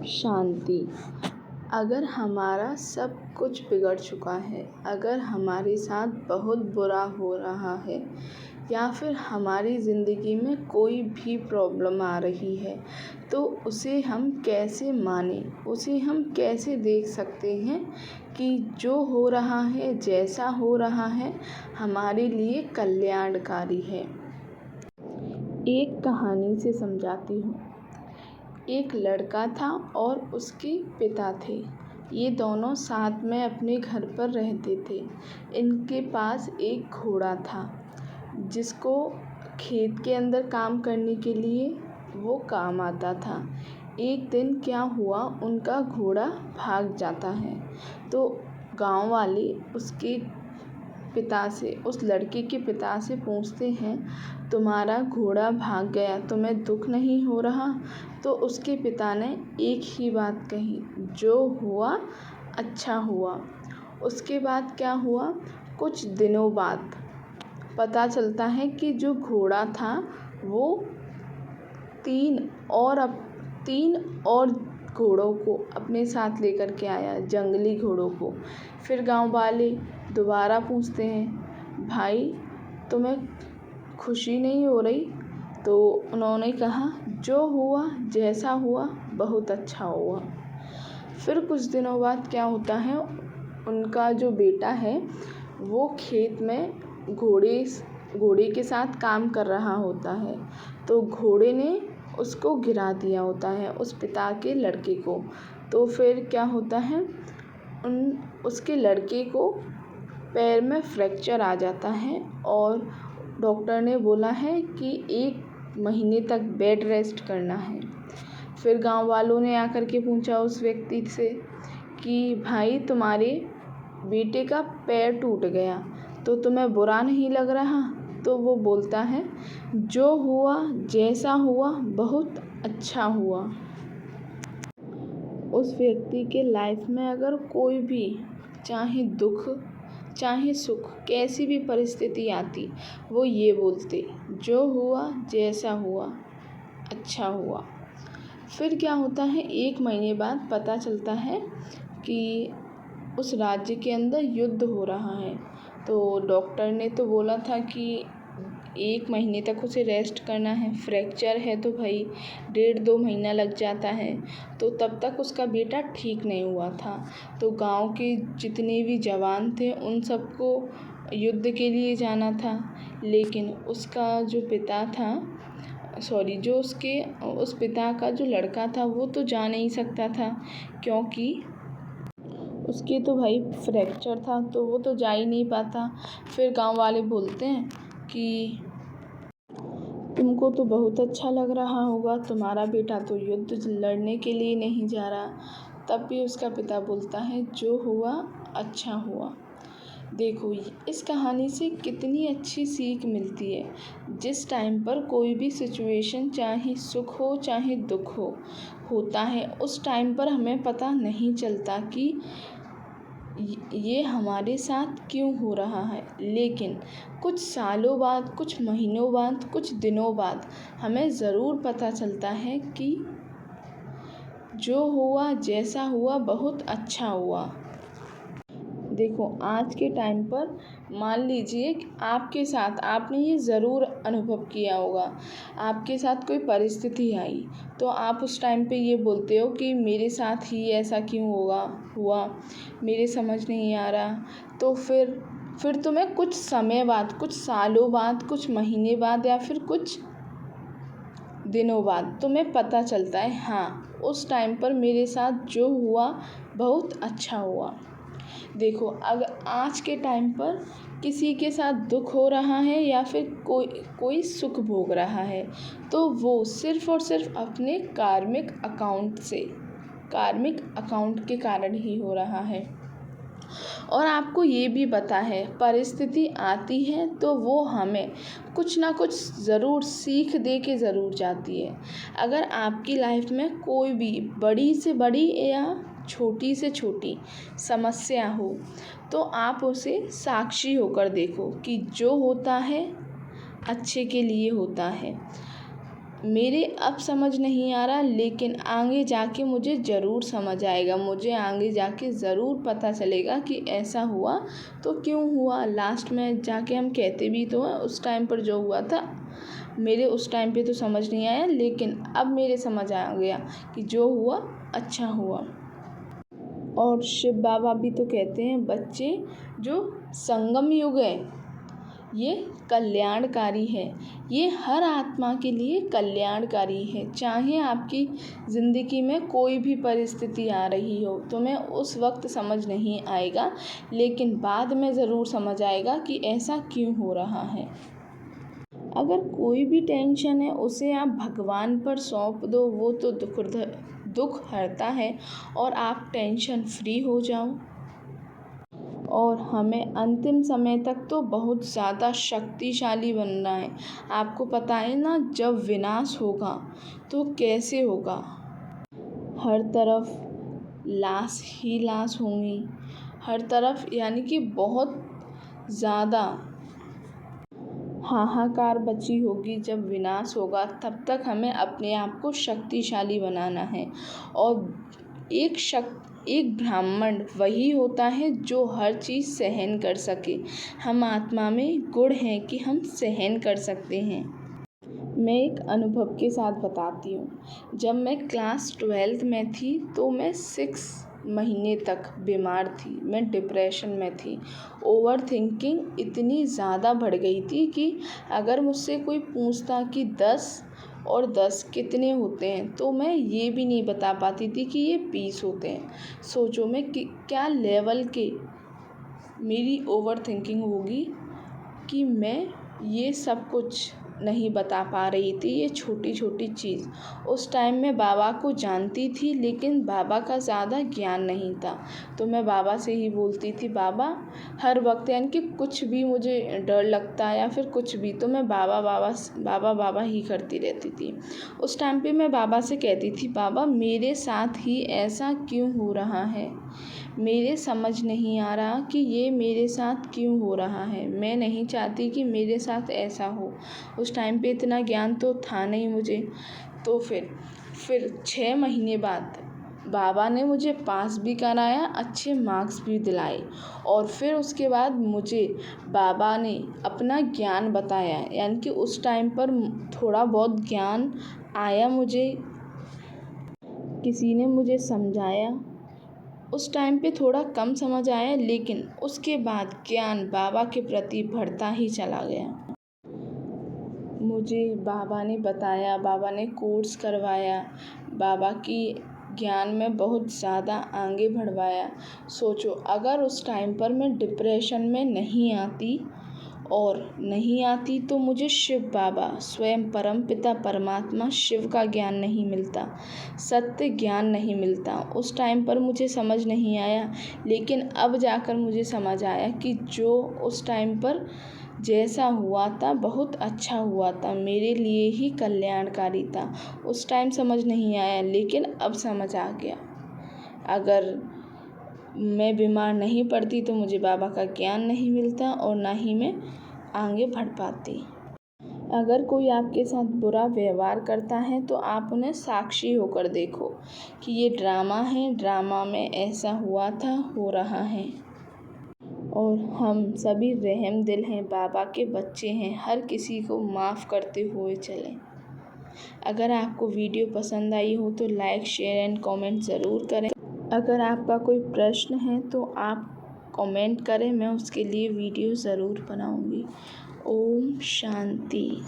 शांति। अगर हमारा सब कुछ बिगड़ चुका है, अगर हमारे साथ बहुत बुरा हो रहा है या फिर हमारी ज़िंदगी में कोई भी प्रॉब्लम आ रही है, तो उसे हम कैसे मानें, उसे हम कैसे देख सकते हैं कि जो हो रहा है, जैसा हो रहा है, हमारे लिए कल्याणकारी है। एक कहानी से समझाती हूँ। एक लड़का था और उसके पिता थे। ये दोनों साथ में अपने घर पर रहते थे। इनके पास एक घोड़ा था जिसको खेत के अंदर काम करने के लिए वो काम आता था। एक दिन क्या हुआ, उनका घोड़ा भाग जाता है तो गांव वाले उसके पिता से, उस लड़के के पिता से पूछते हैं, तुम्हारा घोड़ा भाग गया, तुम्हें दुख नहीं हो रहा? तो उसके पिता ने एक ही बात कही, जो हुआ अच्छा हुआ। उसके बाद क्या हुआ, कुछ दिनों बाद पता चलता है कि जो घोड़ा था वो तीन और घोड़ों को अपने साथ लेकर के आया, जंगली घोड़ों को। फिर गांव वाले दोबारा पूछते हैं, भाई तुम्हें खुशी नहीं हो रही? तो उन्होंने कहा, जो हुआ जैसा हुआ बहुत अच्छा हुआ। फिर कुछ दिनों बाद क्या होता है, उनका जो बेटा है वो खेत में घोड़े के साथ काम कर रहा होता है। तो घोड़े ने उसको गिरा दिया होता है, उस पिता के लड़के को। तो फिर क्या होता है, उसके लड़के को पैर में फ्रैक्चर आ जाता है और डॉक्टर ने बोला है कि 1 महीने तक बेड रेस्ट करना है। फिर गांव वालों ने आकर के पूछा उस व्यक्ति से कि भाई तुम्हारे बेटे का पैर टूट गया तो तुम्हें बुरा नहीं लग रहा? तो वो बोलता है, जो हुआ जैसा हुआ बहुत अच्छा हुआ। उस व्यक्ति के लाइफ में अगर कोई भी, चाहे दुख चाहे सुख, कैसी भी परिस्थिति आती, वो ये बोलते, जो हुआ जैसा हुआ अच्छा हुआ। फिर क्या होता है, 1 महीने बाद पता चलता है कि उस राज्य के अंदर युद्ध हो रहा है। तो डॉक्टर ने तो बोला था कि 1 महीने तक उसे रेस्ट करना है, फ्रैक्चर है तो भाई 1.5-2 महीना लग जाता है। तो तब तक उसका बेटा ठीक नहीं हुआ था। तो गांव के जितने भी जवान थे उन सबको युद्ध के लिए जाना था, लेकिन उसका जो पिता था, उस पिता का जो लड़का था वो तो जा नहीं सकता था, क्योंकि उसके तो भाई फ्रैक्चर था, तो वो तो जा ही नहीं पाता। फिर गांव वाले बोलते हैं कि तुमको तो बहुत अच्छा लग रहा होगा, तुम्हारा बेटा तो युद्ध लड़ने के लिए नहीं जा रहा। तब भी उसका पिता बोलता है, जो हुआ अच्छा हुआ। देखो इस कहानी से कितनी अच्छी सीख मिलती है। जिस टाइम पर कोई भी सिचुएशन, चाहे सुख हो चाहे दुख होता है, उस टाइम पर हमें पता नहीं चलता कि ये हमारे साथ क्यों हो रहा है, लेकिन कुछ सालों बाद, कुछ महीनों बाद, कुछ दिनों बाद हमें ज़रूर पता चलता है कि जो हुआ जैसा हुआ बहुत अच्छा हुआ। देखो आज के टाइम पर मान लीजिए कि आपके साथ, आपने ये ज़रूर अनुभव किया होगा, आपके साथ कोई परिस्थिति आई तो आप उस टाइम पे ये बोलते हो कि मेरे साथ ही ऐसा क्यों हुआ, मेरे समझ नहीं आ रहा। तो फिर तुम्हें कुछ समय बाद, कुछ सालों बाद, कुछ महीने बाद या फिर कुछ दिनों बाद तुम्हें पता चलता है, हाँ उस टाइम पर मेरे साथ जो हुआ बहुत अच्छा हुआ। देखो अगर आज के टाइम पर किसी के साथ दुख हो रहा है या फिर कोई सुख भोग रहा है, तो वो सिर्फ़ और सिर्फ अपने कार्मिक अकाउंट के कारण ही हो रहा है। और आपको ये भी पता है, परिस्थिति आती है तो वो हमें कुछ ना कुछ ज़रूर सीख दे के ज़रूर जाती है। अगर आपकी लाइफ में कोई भी बड़ी से बड़ी या छोटी से छोटी समस्या हो, तो आप उसे साक्षी होकर देखो कि जो होता है अच्छे के लिए होता है। मेरे अब समझ नहीं आ रहा, लेकिन आगे जाके मुझे ज़रूर समझ आएगा। मुझे आगे जाके ज़रूर पता चलेगा कि ऐसा हुआ तो क्यों हुआ। लास्ट में जाके हम कहते भी तो हैं उस टाइम पर जो हुआ था मेरे उस टाइम पे तो समझ नहीं आया, लेकिन अब मेरे समझ आ गया कि जो हुआ अच्छा हुआ। और शिव बाबा भी तो कहते हैं बच्चे जो संगम युग है ये कल्याणकारी है, ये हर आत्मा के लिए कल्याणकारी है। चाहे आपकी ज़िंदगी में कोई भी परिस्थिति आ रही हो, तुम्हें उस वक्त समझ नहीं आएगा, लेकिन बाद में ज़रूर समझ आएगा कि ऐसा क्यों हो रहा है। अगर कोई भी टेंशन है उसे आप भगवान पर सौंप दो, वो तो दुख हरता है और आप टेंशन फ्री हो जाओ। और हमें अंतिम समय तक तो बहुत ज़्यादा शक्तिशाली बनना है। आपको पता है ना, जब विनाश होगा तो कैसे होगा। हर तरफ लाश ही लाश होंगी, हर तरफ, यानी कि बहुत ज़्यादा हाहाकार बची होगी। जब विनाश होगा तब तक हमें अपने आप को शक्तिशाली बनाना है। और एक ब्राह्मण वही होता है जो हर चीज़ सहन कर सके। हम आत्मा में गुण है कि हम सहन कर सकते हैं। मैं एक अनुभव के साथ बताती हूँ। जब मैं क्लास 12th में थी तो मैं 6 महीने तक बीमार थी। मैं डिप्रेशन में थी। ओवर थिंकिंग इतनी ज़्यादा बढ़ गई थी कि अगर मुझसे कोई पूछता कि 10 और 10 कितने होते हैं तो मैं ये भी नहीं बता पाती थी कि ये 20 होते हैं। सोचो मैं क्या लेवल के मेरी ओवर थिंकिंग होगी कि मैं ये सब कुछ नहीं बता पा रही थी, ये छोटी छोटी चीज़। उस टाइम में बाबा को जानती थी, लेकिन बाबा का ज़्यादा ज्ञान नहीं था। तो मैं बाबा से ही बोलती थी, बाबा हर वक्त, यानी कि कुछ भी मुझे डर लगता है या फिर कुछ भी, तो मैं बाबा बाबा बाबा बाबा ही करती रहती थी। उस टाइम पे मैं बाबा से कहती थी, बाबा मेरे साथ ही ऐसा क्यों हो रहा है, मेरे समझ नहीं आ रहा कि ये मेरे साथ क्यों हो रहा है। मैं नहीं चाहती कि मेरे साथ ऐसा हो। उस टाइम पे इतना ज्ञान तो था नहीं मुझे। तो फिर 6 महीने बाद बाबा ने मुझे पास भी कराया, अच्छे मार्क्स भी दिलाए। और फिर उसके बाद मुझे बाबा ने अपना ज्ञान बताया, यानी कि उस टाइम पर थोड़ा बहुत ज्ञान आया मुझे, किसी ने मुझे समझाया। उस टाइम पे थोड़ा कम समझ आया, लेकिन उसके बाद ज्ञान बाबा के प्रति बढ़ता ही चला गया। मुझे बाबा ने बताया, बाबा ने कोर्स करवाया, बाबा की ज्ञान में बहुत ज़्यादा आगे बढ़वाया। सोचो अगर उस टाइम पर मैं डिप्रेशन में नहीं आती तो मुझे शिव बाबा स्वयं परम पिता परमात्मा शिव का ज्ञान नहीं मिलता, सत्य ज्ञान नहीं मिलता। उस टाइम पर मुझे समझ नहीं आया, लेकिन अब जाकर मुझे समझ आया कि जो उस टाइम पर जैसा हुआ था बहुत अच्छा हुआ था, मेरे लिए ही कल्याणकारी था। उस टाइम समझ नहीं आया, लेकिन अब समझ आ गया। अगर मैं बीमार नहीं पड़ती तो मुझे बाबा का ज्ञान नहीं मिलता और ना ही मैं आगे बढ़ पाती। अगर कोई आपके साथ बुरा व्यवहार करता है तो आप उन्हें साक्षी होकर देखो कि ये ड्रामा है, ड्रामा में ऐसा हुआ था, हो रहा है। और हम सभी रहम दिल हैं, बाबा के बच्चे हैं, हर किसी को माफ़ करते हुए चलें। अगर आपको वीडियो पसंद आई हो तो लाइक, शेयर एंड कमेंट ज़रूर करें। अगर आपका कोई प्रश्न है तो आप कमेंट करें, मैं उसके लिए वीडियो ज़रूर बनाऊंगी। ओम शांति।